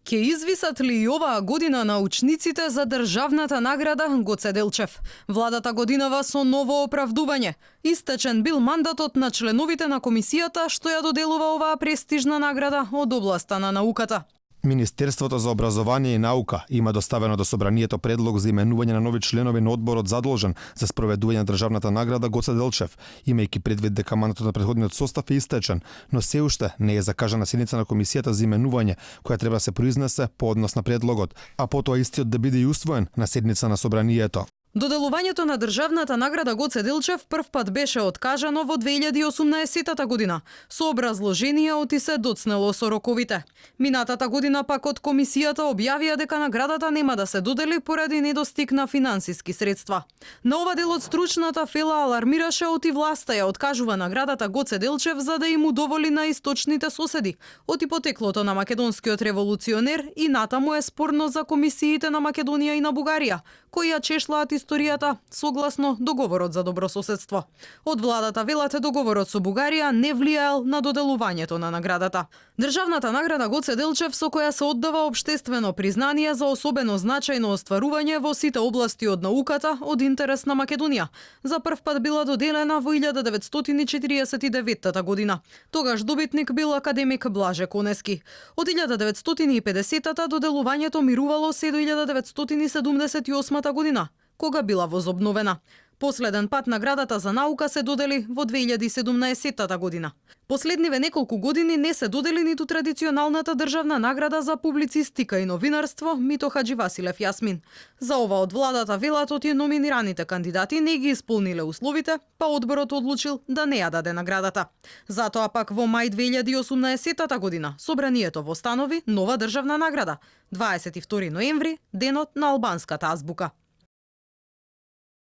Ке извисат ли и оваа година научниците за државната награда Гоце Делчев? Владата годинава со ново оправдување. Истечен бил мандатот на членовите на комисијата што ја доделува оваа престижна награда од областа на науката. Министерството за образование и наука има доставено до собранието предлог за именување на нови членови на одборот задолжен за спроведување на државната награда Гоце Делчев, имајќи предвид дека мандатот на претходниот состав е истечен, но се уште не е закажана седница на комисијата за именување, која треба да се произнесе по однос на предлогот, а потоа истиот да биде и усвоен на седница на собранието. Доделувањето на државната награда Гоце Делчев прв пат беше откажано во 2018 година, со образложение оти се доцнело со роковите. Минатата година пак од комисијата објавија дека наградата нема да се додели поради недостиг на финансиски средства. На ова дел од стручната фела алармираше оти власта ја откажува наградата Гоце Делчев за да им удоволи на источните соседи. Оти потеклото на македонскиот револуционер и натаму е спорно за комисиите на Македонија и на Бугарија, кои ја чешлаат историјата согласно договорот за добрососедство. Од владата велат договорот со Бугарија не влијаел на доделувањето на наградата. Државната награда Гоце Делчев со која се оддава обштествено признание за особено значајно остварување во сите области од науката од интерес на Македонија. За прв пат била доделена во 1949 година. Тогаш добитник бил академик Блаже Конески. Од 1950 доделувањето мирувало се до 1978 година, кога била возобновена. Последен пат наградата за наука се додели во 2017 година. Последниве неколку години не се додели ниту традиционалната државна награда за публицистика и новинарство Мито Хаџивасилев Јасмин. За ова од владата велат оти номинираните кандидати не ги исполниле условите, па одборот одлучил да не ја даде наградата. Затоа пак во мај 2018 година собранието востанови нова државна награда 22 ноември, денот на албанската азбука.